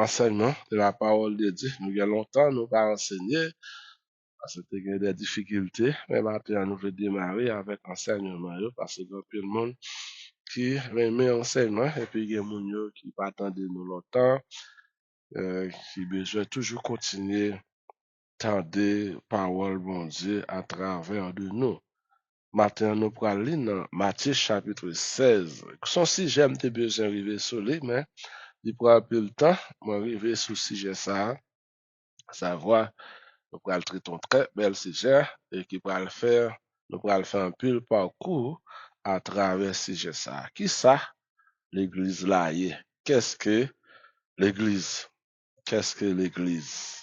enseignement de la parole de Dieu. Nous avons longtemps, nous pas enseigné, parce que il y a des difficultés, mais maintenant, nous voulons démarrer avec enseignement, parce que il y a le monde qui remet enseignement, et puis il y a des gens qui pas attendre nous longtemps, qui besoin toujours continuer tendre parole bon Dieu à travers de nous. Maintenant, nous prenons lire dans Matthieu chapitre 16. Son si j'aime te besoin arriver sur lui, mais il prend un peu le temps, moi arriver sur le sujet ça, savoir, nous prenons traiter un très bel sujet, et qui pourra le faire, nous pourrons le faire un peu le parcours à travers ce sujet ça. Qui ça? L'église là, y est. Qu'est-ce que l'église? Qu'est-ce que l'église?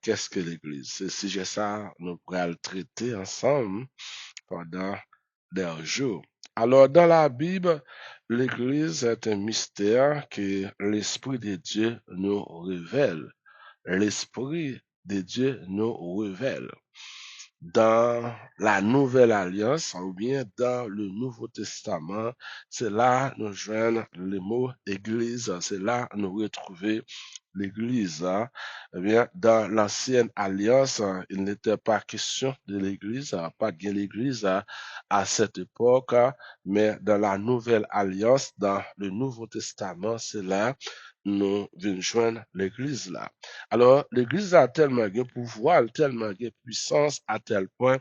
Qu'est-ce que l'église? Ce sujet ça, nous pourrons le traiter ensemble pendant des jours. Alors, dans la Bible, l'Église est un mystère que l'Esprit de Dieu nous révèle. L'Esprit de Dieu nous révèle. Dans la Nouvelle Alliance ou bien dans le Nouveau Testament, c'est là nous joignons le mot Église, c'est là nous retrouvons l'Église. Eh bien, dans l'ancienne alliance, il n'était pas question de l'Église, pas de l'Église à cette époque, mais dans la nouvelle alliance, dans le Nouveau Testament, c'est là nous venons joindre l'Église là. Alors, l'Église a tellement de pouvoir, tellement de puissance, à tel point,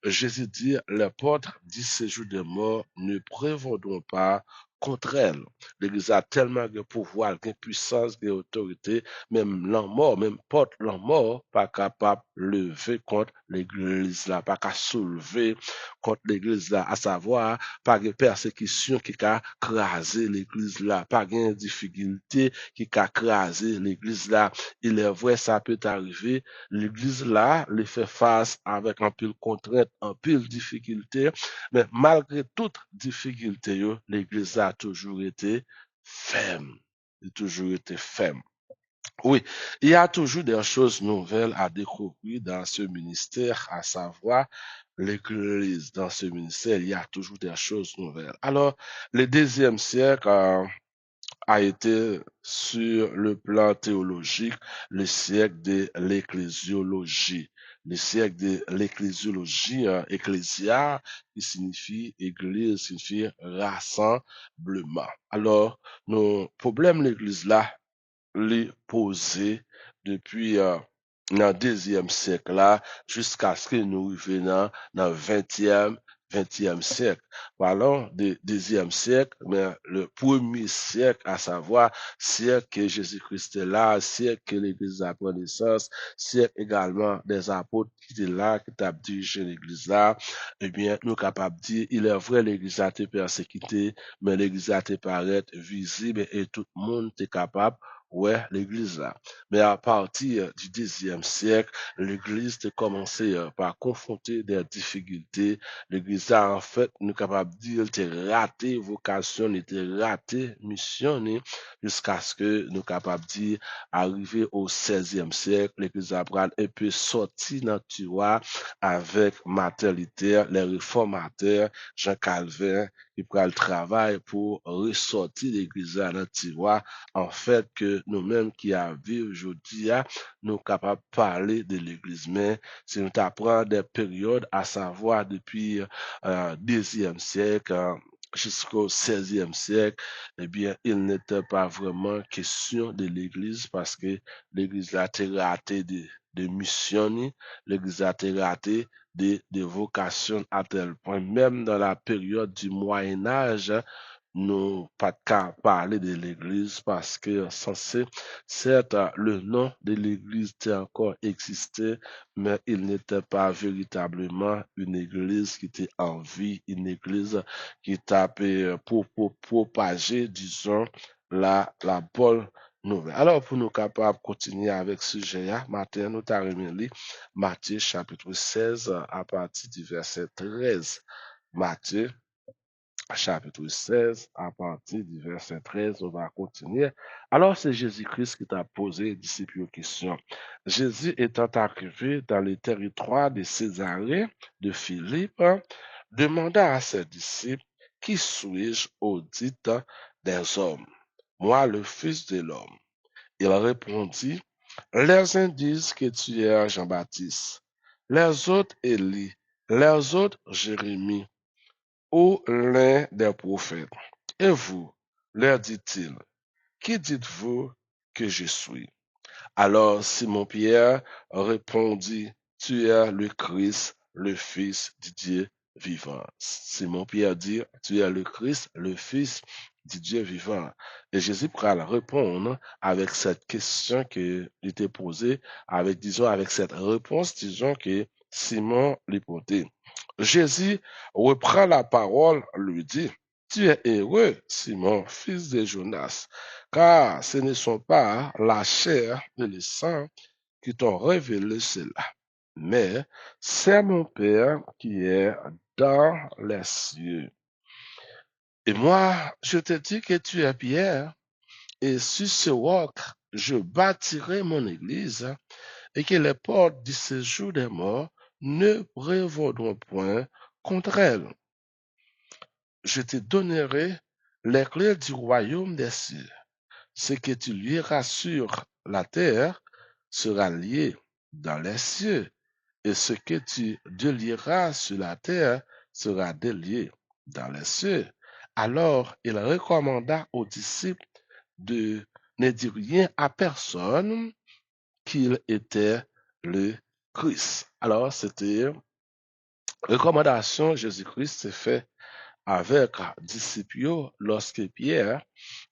Jésus dit, les portes du séjour des morts ne prévaudront pas contre elle. L'Église a tellement de pouvoir, de puissance, d'autorité, même l'homme mort, même porte l'homme mort, pas capable de lever contre l'Église là, pas capable soulever contre l'Église là, à savoir, pas de persécution qui a crasé l'Église là, pas de difficulté qui a crasé l'Église là. Il est vrai, ça peut arriver. L'Église là, les fait face avec un peu de contrainte, un peu de difficulté, mais malgré toute difficulté, l'Église a toujours été ferme. Il a toujours été ferme. Oui, il y a toujours des choses nouvelles à découvrir dans ce ministère, à savoir l'Église. Dans ce ministère, il y a toujours des choses nouvelles. Alors, le deuxième siècle a été, sur le plan théologique, le siècle de l'ecclésiologie. Le siècle de l'ecclésiologie, ecclésia, qui signifie église, signifie rassemblement. Alors, nos problèmes l'église là, les posé depuis le deuxième siècle là, jusqu'à ce que nous revenons dans le vingtième siècle. Parlons du deuxième siècle, mais le premier siècle, à savoir siècle que Jésus-Christ est là, siècle que l'Église a pris naissance, siècle également des apôtres qui étaient là, qui ont dirigé l'Église là, eh bien, nous sommes capables de dire, il est vrai, l'Église a été persécutée, mais l'Église a été paraître visible et tout le monde est capable ouais, l'église là. Mais à partir du deuxième siècle, l'église a commencé par confronter des difficultés. L'église a en fait, nous capables de dire, était raté vocation, était raté mission, jusqu'à ce que nous capables de dire, arrivé au 16e siècle, l'église a pris un peu sorti dans tu vois, avec Martin Luther, les réformateurs, Jean Calvin, qui prend le travail pour ressortir l'église à notre tiroir, en fait, que nous-mêmes qui avons aujourd'hui, nous sommes capables de parler de l'église. Mais si nous apprenons des périodes, à savoir depuis deuxième siècle, jusqu'au 16e siècle, eh bien, il n'était pas vraiment question de l'église parce que l'église a été ratée de mission, l'église a été ratée de vocation à tel point, même dans la période du Moyen Âge, nous pas qu'à parler de l'église parce que censé, certes, le nom de l'église était encore existé, mais il n'était pas véritablement une église qui était en vie, une église qui tapait pour propager, disons, la bonne nouvelle. Alors, pour nous capables de continuer avec ce sujet, matin, nous t'avons lu Matthieu chapitre 16 à partir du verset 13. Matthieu chapitre 16, à partir du verset 13, on va continuer. Alors, c'est Jésus-Christ qui t'a posé les disciples une question. Jésus étant arrivé dans le territoire de Césarée de Philippe, demanda à ses disciples, qui suis-je au dit des hommes? Moi, le Fils de l'homme. Il répondit, les uns disent que tu es Jean-Baptiste, les autres Élie, les autres Jérémie, ou l'un des prophètes. Et vous, leur dit-il, qui dites-vous que je suis? Alors Simon-Pierre répondit, tu es le Christ, le Fils du Dieu vivant. Simon-Pierre dit, tu es le Christ, le Fils du Dieu vivant. Et Jésus pourra répondre avec cette question qui était posée, avec cette réponse, disons, que Simon lui posait. Jésus reprend la parole, lui dit, tu es heureux, Simon, fils de Jonas, car ce ne sont pas la chair et le sang qui t'ont révélé cela, mais c'est mon Père qui est dans les cieux. Et moi, je te dis que tu es Pierre, et sur ce roc, je bâtirai mon église, et que les portes du séjour des morts ne prévaudront point contre elle. Je te donnerai les clés du royaume des cieux. Ce que tu lieras sur la terre sera lié dans les cieux, et ce que tu délieras sur la terre sera délié dans les cieux. Alors il recommanda aux disciples de ne dire rien à personne qu'il était le Christ. Alors c'était recommandation Jésus-Christ s'est fait avec disciples lorsque Pierre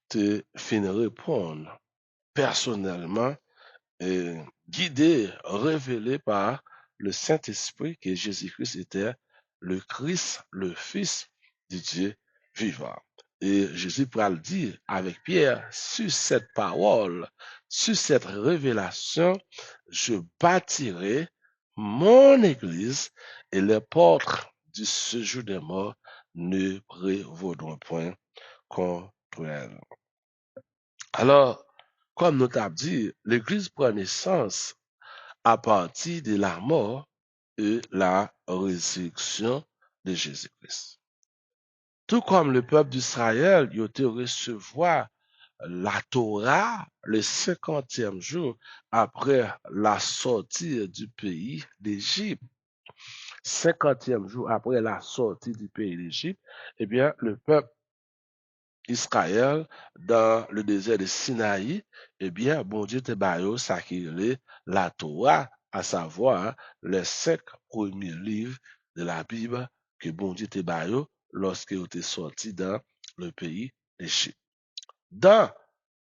te fin répondre personnellement, guidé, révélé par le Saint-Esprit que Jésus-Christ était le Christ, le Fils du Dieu vivant. Et Jésus pourra le dire avec Pierre, sur cette parole, sur cette révélation, je bâtirai mon église et les portes du séjour des morts ne prévaudront point contre elle. Alors, comme nous t'avons dit, l'Église prend naissance à partir de la mort et la résurrection de Jésus-Christ. Tout comme le peuple d'Israël, il a recevoir la Torah le 50e jour après la sortie du pays d'Égypte. 50e jour après la sortie du pays d'Égypte, eh bien, le peuple Israël dans le désert de Sinaï, eh bien, bon Dieu te baillé ça qui est la Torah, à savoir les 5 premiers livres de la Bible que bon Dieu te baillé lorsque vous êtes sorti dans le pays d'Égypte. Dans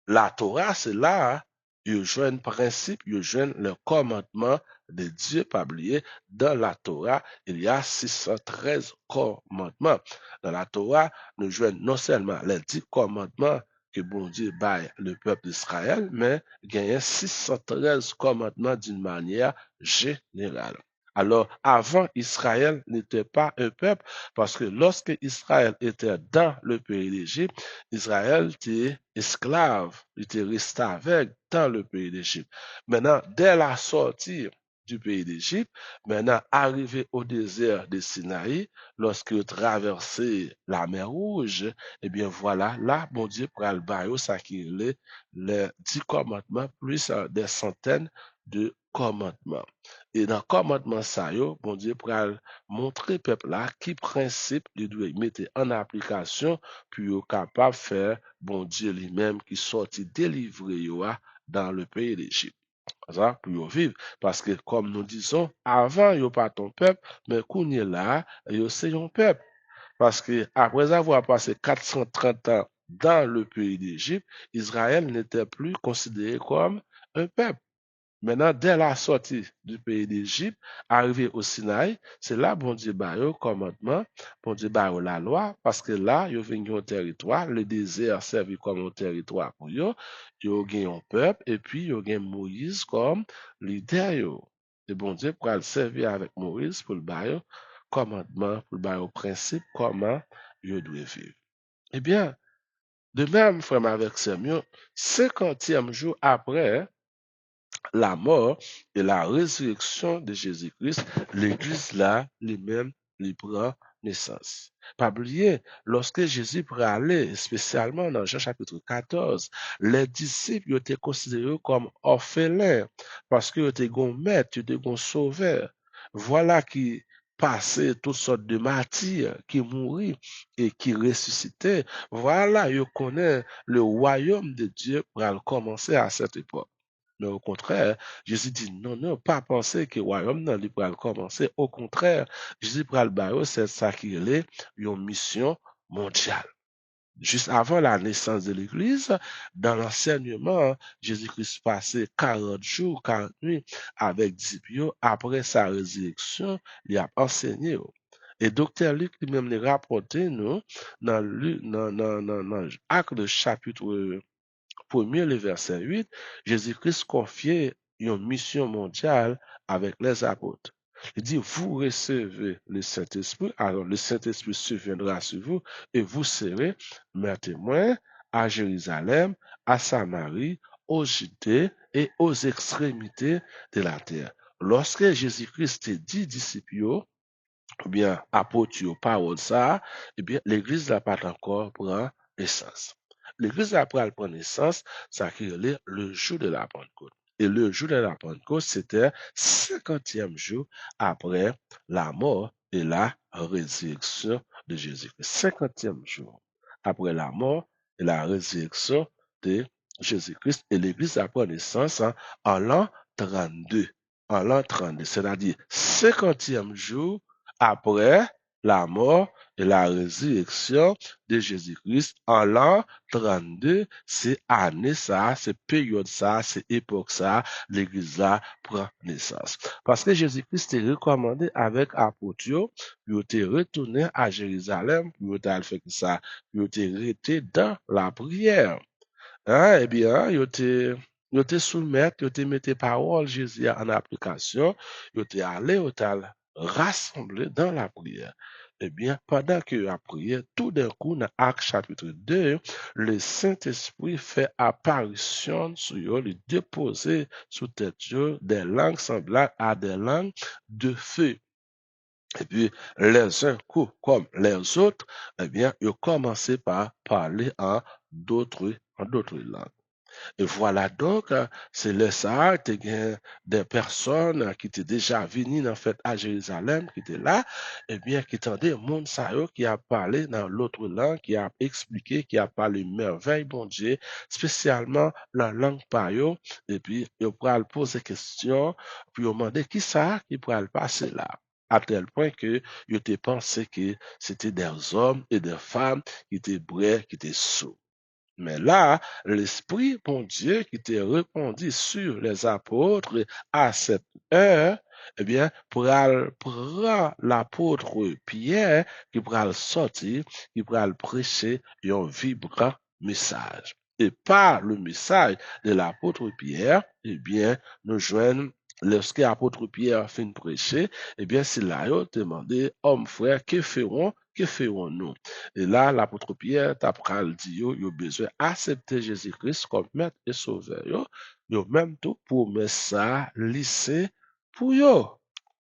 la Torah, c'est là, il y a un principe, il y a le commandement de Dieu, pas oublier, dans la Torah, il y a 613 commandements. Dans la Torah, nous jouons non seulement les 10 commandements que bon Dieu baille le peuple d'Israël, mais il y a 613 commandements d'une manière générale. Alors, avant, Israël n'était pas un peuple, parce que lorsque Israël était dans le pays d'Égypte, Israël était esclave, il était resté avec dans le pays d'Égypte. Maintenant, dès la sortie du pays d'Égypte, maintenant arrivé au désert de Sinaï, lorsque traversé la mer Rouge, eh bien voilà, là, bon Dieu, pour le bail, ça qui est les 10 commandements, plus des centaines de commandements. Et dans le commandement ça, bon Dieu, pour montrer peuple là qui principe il doit mettre en application puis être capable de faire bon Dieu lui-même qui sorti délivrer dans le pays d'Égypte. Ça, pour vivre. Parce que, comme nous disons, avant, il n'y a pas ton peuple, mais qu'on est là, c'est un peuple. Parce que, après avoir passé 430 ans dans le pays d'Égypte, Israël n'était plus considéré comme un peuple. Maintenant, dès la sortie du pays d'Égypte, arrivé au Sinaï, c'est là, bon Dieu, bah, yo, commandement, bon Dieu, bah, yo, la loi, parce que là, yo venu au territoire, le désert servi comme un territoire pour yo gen un peuple, et puis yo gen Moïse comme leader yo. Et bon Dieu, pour le servir avec Moïse, pour le bah, yo, commandement, pour le bah, yo, principe, comment yo doit vivre. Eh bien, de même, frère avec Samuel, 50e jour après, la mort et la résurrection de Jésus-Christ, l'Église là, lui-même, lui prend naissance. Pas oublier, lorsque Jésus aller, spécialement dans Jean chapitre 14, les disciples étaient considérés comme orphelins parce qu'ils étaient gon maître, ils étaient gon sauveur. Voilà qui passait toutes sortes de martyrs, qui mouraient et qui ressuscitaient. Voilà, ils connaissent le royaume de Dieu pour commencer à cette époque. Mais au contraire, Jésus dit non, non, pas penser que le royaume nan li pral commencer. Au contraire, Jésus pral bayo, c'est ça qui est une mission mondiale. Juste avant la naissance de l'Église, dans l'enseignement, Jésus-Christ passait 40 jours, 40 nuits avec disciples. Après sa résurrection, il a enseigné. Et docteur Luc lui-même l'a rapporté, nous, dans Actes le chapitre 1er, le verset 8, Jésus-Christ confiait une mission mondiale avec les apôtres. Il dit, vous recevez le Saint-Esprit, alors le Saint-Esprit surviendra sur vous et vous serez mes témoins à Jérusalem, à Samarie, aux Judées et aux extrémités de la terre. Lorsque Jésus-Christ dit disciples, ou bien apôtres parole ça, eh bien, l'Église n'a pas encore prend naissance. L'Église après elle prend naissance, ça qui est le jour de la Pentecôte. Et le jour de la Pentecôte, c'était 50e jour après la mort et la résurrection de Jésus-Christ. 50e jour après la mort et la résurrection de Jésus-Christ. Et l'Église apprend naissance en l'an 32. En l'an 32, c'est-à-dire 50e jour après la mort et la résurrection de Jésus-Christ en l'an 32, c'est année ça, c'est période ça, c'est époque ça, l'église là prend naissance. Parce que Jésus-Christ est recommandé avec apôtre, puis il était retourné à Jérusalem, puis il était fait ça, puis il était resté dans la prière. Hein, eh bien, yo te soumettre, yo te mette parole Jésus en application, yo te allé, yo te rassemblé dans la prière. Eh bien, pendant que la prière, tout d'un coup, dans Acte chapitre 2, le Saint-Esprit fait apparition sur eux, le déposer sous tête eux des langues semblables à des langues de feu. Et puis, les uns comme les autres, eh bien, ils ont commencé par parler en d'autres langues. Et voilà donc, c'est le ça, des personnes qui étaient déjà venues en fait à Jérusalem, qui étaient là, et bien, qui entendaient monde ça qui a parlé dans l'autre langue, qui a expliqué, qui a parlé merveille, bon Dieu, spécialement la langue payo, et puis, ils pourraient poser des questions, puis ils demander qui ça qui pourrait passer là. À tel point que ils étaient pensé que c'était des hommes et des femmes qui étaient brés, qui étaient sourds. Mais là, l'Esprit, bon Dieu, qui t'a répondu sur les apôtres à cette heure, eh bien, prendre l'apôtre Pierre, qui pourra le sortir, qui pourra le prêcher un vibrant message. Et par le message de l'apôtre Pierre, eh bien, nous joignons lorsque l'apôtre Pierre fin de prêcher, eh bien, c'est là, il demandé, homme frère, que ferons-nous? Et là, l'apôtre Pierre t'apprend dit yo, yo besoin accepter Jésus-Christ comme maître et sauveur. Yo même tout pour mettre ça lycée pour yo.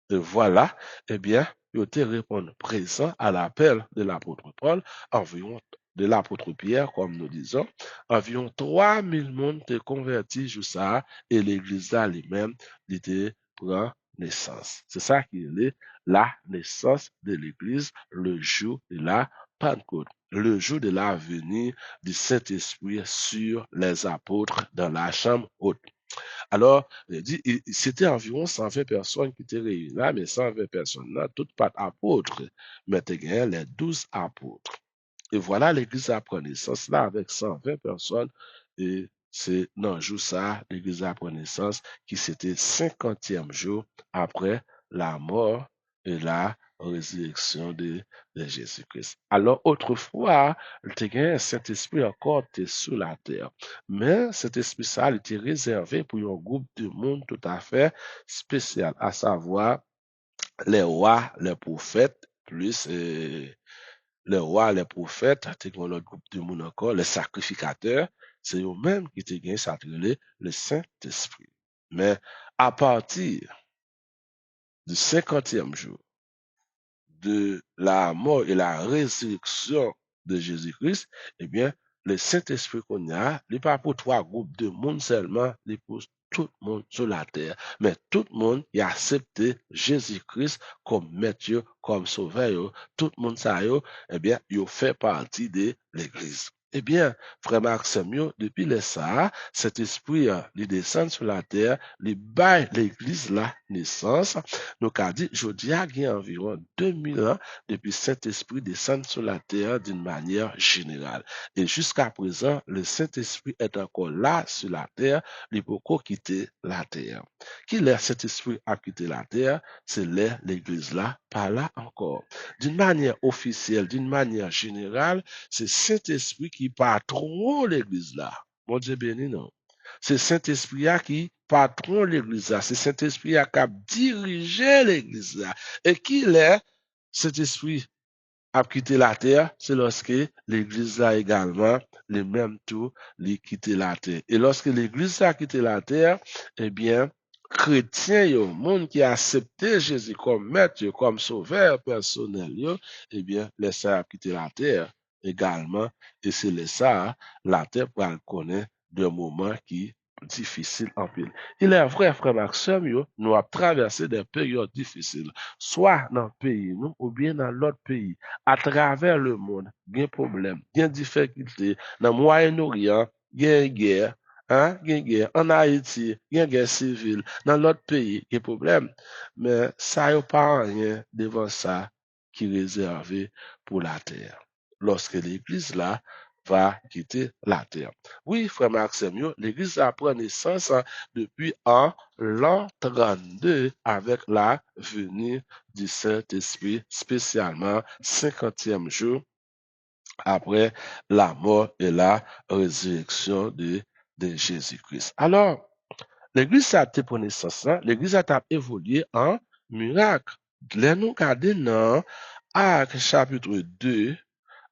Et voilà, eh bien, yo te répondre présent à l'appel de l'apôtre Paul, environ de l'apôtre Pierre, comme nous disons, environ 3000 monde te convertis juste ça, et l'église là lui-même, il te prend naissance. C'est ça qui est la naissance de l'église, le jour de la Pentecôte, le jour de la venue du Saint-Esprit sur les apôtres dans la chambre haute. Alors, c'était environ 120 personnes qui étaient réunies là, mais 120 personnes là, toutes pas apôtres, mais tu les 12 apôtres. Et voilà, l'église apprend naissance là avec 120 personnes. Et c'est dans le jour ça, l'église apprend naissance qui c'était 50e jour après la mort et la résurrection de Jésus-Christ. Alors, autrefois, le Saint-Esprit encore était sur la terre. Mais cet esprit ça, il était réservé pour un groupe de monde tout à fait spécial, à savoir les rois, les prophètes, plus les rois, les prophètes, c'est un autre groupe de monde encore, les sacrificateurs, c'est eux-mêmes qui étaient gagné s'atteler le Saint-Esprit. Mais à partir du 50e jour de la mort et la résurrection de Jésus-Christ, eh bien, le Saint-Esprit qu'on a, il n'est pas pour trois groupes de monde seulement, il est pour tout le monde sur la terre. Mais tout le monde a accepté Jésus-Christ comme maître, comme sauveur. Tout le monde, ça, eh bien, il fait partie de l'Église. Eh bien, frère Maxime, depuis le ça, cet esprit, il descend sur la terre, il baille l'église la naissance. Donc, a dit, je dis, il y a environ 2000 ans depuis Saint-Esprit descend sur la terre d'une manière générale. Et jusqu'à présent, le Saint-Esprit est encore là sur la terre, il peut pas quitter la terre. Qui laisse cet esprit à quitter la terre, c'est l'église là, pas là encore. D'une manière officielle, d'une manière générale, c'est Saint-Esprit qui patron l'église là. Mon Dieu béni, non. C'est Saint-Esprit qui patron l'église là. C'est Saint-Esprit qui a dirigé l'église là. Et qui est cet esprit a quitté la terre, c'est lorsque l'église a également les mêmes tours, les quitter la terre. Et lorsque l'église a quitté la terre, eh bien, chrétiens, yo, monde qui a accepté Jésus comme maître, comme sauveur personnel, yo, eh bien, laissez a quitté la terre également. Et c'est ça, la terre pour le connaître d'un moment qui difficile en pile. Il est vrai, frère Maxime, yo, nous avons traversé des périodes difficiles, soit dans le pays, nous, ou bien dans l'autre pays à travers le monde, il y a problème, il y a difficulté. Dans le Moyen-Orient, il y a une guerre. Hein? Il y a une guerre. En Haïti, il y a une guerre civile. Dans l'autre pays, il y a problème. Mais ça n'y a pas rien devant ça qui est réservé pour la terre. Lorsque l'église là va quitter la terre. Oui, frère Maxime, l'église a pris naissance depuis l'an 32 avec la venue du Saint-Esprit, spécialement 50e jour après la mort et la résurrection de Jésus-Christ. Alors, l'église a été pour naissance, l'église a évolué en miracle. Là, nous regardons dans Actes chapitre 2,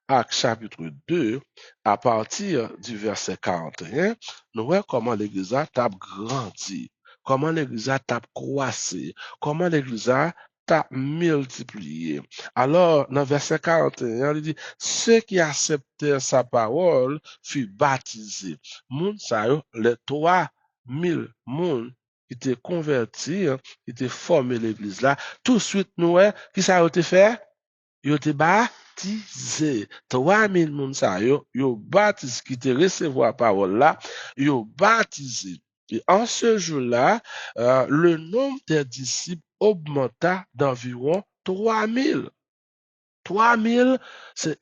Actes chapitre 2, à partir du verset 41, nous voyons comment l'église a grandi, comment l'église a croissé, comment l'église a multiplié. Alors, dans le verset 41, il dit, ceux qui acceptèrent sa parole furent baptisés. Moun sa yo, les 3000 moun qui étaient convertis, qui étaient formés l'église là, tout de suite, nous, qui ça a été fait? Yo te baptisé. 3000 moun sa yo baptisé, qui te recevoir parole là, yo baptisé. Et en ce jour-là, le nombre des disciples augmenta d'environ 3000. 3000,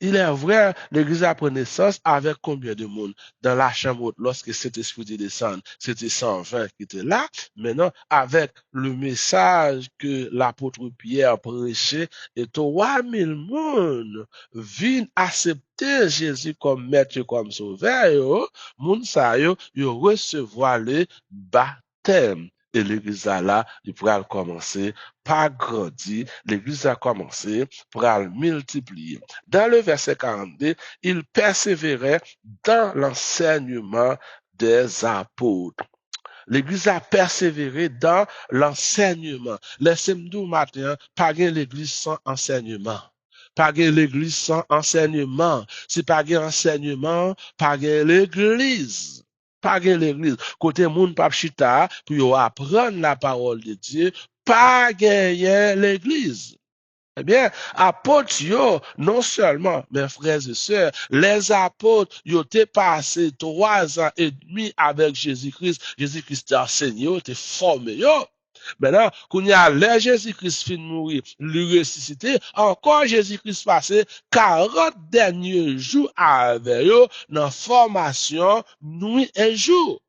il est vrai, l'église a pris naissance avec combien de monde? Dans la chambre haute, lorsque cet esprit descend, c'était 120 qui étaient là. Maintenant, avec le message que l'apôtre Pierre prêchait, et 3000 monde viennent accepter Jésus comme maître, comme sauveur, moun sa yo recevoir le baptême. Et l'église là, il pourra commencer par grandir. L'église a commencé pour le multiplier. Dans le verset 42, il persévérait dans l'enseignement des apôtres. L'église a persévéré dans l'enseignement. Laissez-moi matin, pas l'église sans enseignement. Pas l'église sans enseignement. Si pas enseignement, pas l'église. Pas l'église. Côté moun pap chita, pour apprendre la parole de Dieu, pas l'église. Eh bien, apôtres, non seulement, mes frères et sœurs, les apôtres, ils ont passé 3 ans et demi avec Jésus-Christ. Jésus-Christ t'a enseigné, t'a formé, Maintenant, quand il y a le Jésus-Christ fin mourir, lui ressuscité, encore Jésus-Christ passé 40 derniers jours avec eux dans formation nuit et jour.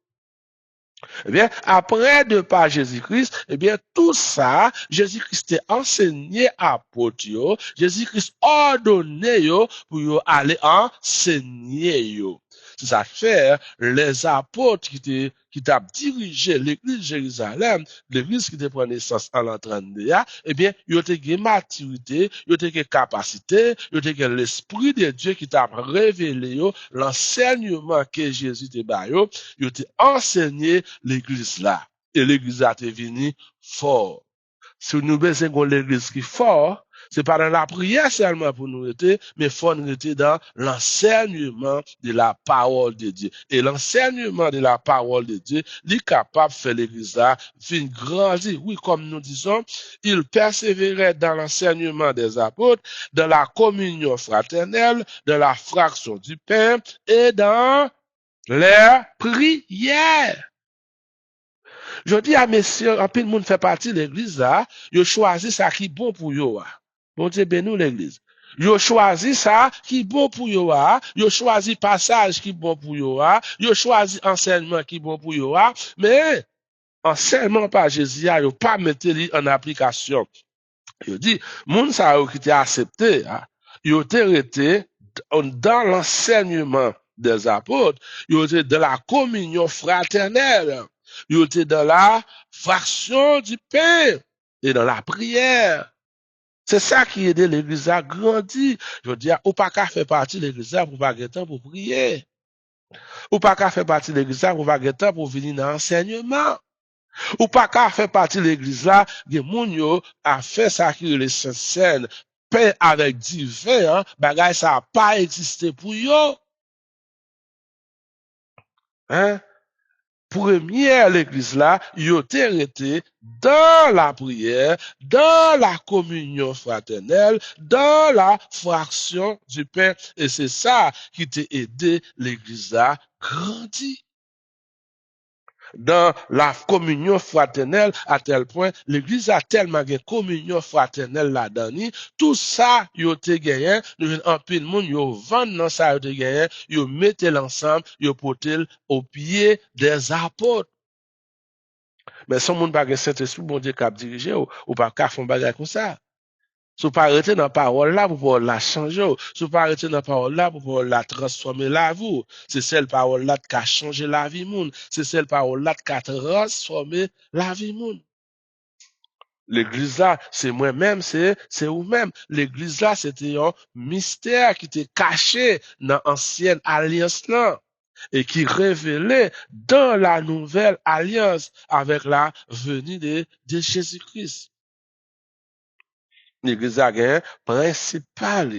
Eh bien, après de par Jésus-Christ, eh bien, tout ça, Jésus-Christ a enseigné à apôtres, Jésus-Christ ordonné pour aller enseigner. C'est ça fait, les apôtres qui t'a dirigé l'église de Jérusalem, l'église qui te prend naissance en l'an 32, eh bien, ils ont une maturité, ils ont une capacité, ils ont l'esprit de Dieu qui t'a révélé l'enseignement que Jésus t'a donné, ils ont enseigné l'église là. Et l'église a été venue fort. Si nous besoin l'église qui est fort, C'est pas dans la prière seulement pour nous être, mais faut nous être dans l'enseignement de la parole de Dieu. Et l'enseignement de la parole de Dieu, il est capable de faire l'église là, fin grandir. Oui, comme nous disons, il persévérait dans l'enseignement des apôtres, dans la communion fraternelle, dans la fraction du pain et dans les prières. Je dis à messieurs, un peu de monde fait partie de l'église là, ils choisissent ça qui est bon pour eux. Bon Dieu bénis l'église. Ils choisissent ça qui est bon pour eux. Ils choisissent passage qui est bon pour eux. Ils choisissent enseignement qui est bon pour eux. Mais enseignement par Jésus, ils pas mettre en application. Il dit, moun sa yo qui t'a accepté, il été dans l'enseignement des apôtres, il était dans la communion fraternelle, il était dans la fraction du pain et dans la prière. C'est ça qui aide l'église à grandir. Je veux dire, ou pas qu'à faire partie de l'église pour pas avoir temps pour prier. Ou pas qu'à faire partie de l'église pour pas avoir temps pour venir dans l'enseignement. Ou pas qu'à faire partie de l'église là, des moun yo a fait ça qui est le Saint-Seine, pain avec du vin, bagay ça a pas existé pour yo. Hein? Première l'église là, yo été dans la prière, dans la communion fraternelle, dans la fraction du pain. Et c'est ça qui t'a aidé l'église là grandir. Dans la communion fraternelle, à tel point, l'église a tellement de communion fraternelle là-dedans, tout ça, yo te gagné, nous en pile monde, yo vend dans ça, yo te gagné, yo mettez l'ensemble, yo portez au pied des apôtres. Mais si monde pas Saint-Esprit, bon Dieu, cap diriger, ou pas qu'à faire bagage comme ça. Si vous pas arrêter dans la parole là pour pouvoir la changer, si vous pas arrêter dans la parole là pour pouvoir la transformer la vie, c'est celle parole là qui a changé la vie monde, c'est celle parole là qui a transformé la vie monde. L'église là, c'est moi-même, c'est vous-même. L'église là, c'était un mystère qui était caché dans l'ancienne alliance là et qui révélait dans la nouvelle alliance avec la venue de Jésus-Christ. L'église a gagné principal.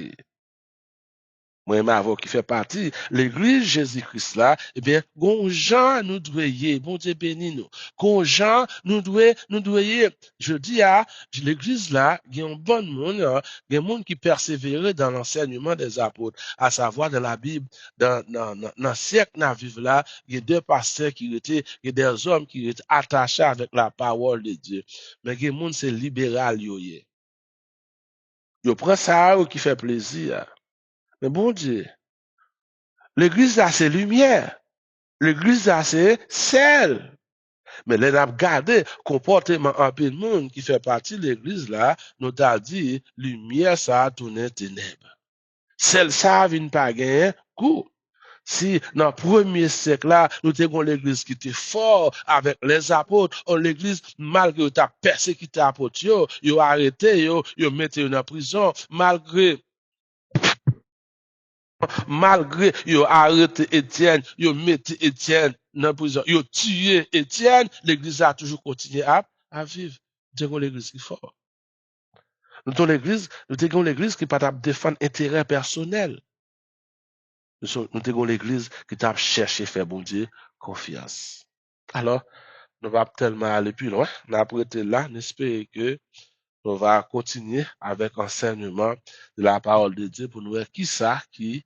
Moi, qui fait partie, l'église Jésus-Christ là, eh bien, gon Jean nous doyer, bon Dieu béni nous. Gon Jean nous doyer, je dis à l'église là, il y a un bon monde, il y a un monde qui persévérait dans l'enseignement des apôtres, à savoir dans la Bible, dans le siècle n'a vivre là, il y a deux pasteurs qui étaient, il y a des hommes qui étaient attachés avec la parole de Dieu. Mais il y a un monde c'est libéral yo. Yo prend ça qui fait plaisir. Mais bon Dieu, l'église là, c'est lumière. L'église là, c'est sel. Mais là, on a gardé comportement un peu de monde qui fait partie de l'église là, nous a dit, lumière ça a tourné ténèbres. Sel ça vient pas gagner goût. Si dans le premier siècle là, nous avons l'église qui était fort avec les apôtres, l'église, malgré ta persécuté apôtres, yo arrêté, yo mettez en prison, malgré yo arrêté Étienne, yo mettez Étienne dans prison, yo tué Étienne, l'église a toujours continué à vivre. Nous avons l'église qui est fort. Nous avons l'église qui pas défendre intérêt personnel. Nous avons l'église qui t'a cherché faire bon Dieu confiance. Alors, nous va tellement aller plus loin. Nous avons été là, n'espérons que nous va continuer avec enseignement de la parole de Dieu pour nous voir qui ça qui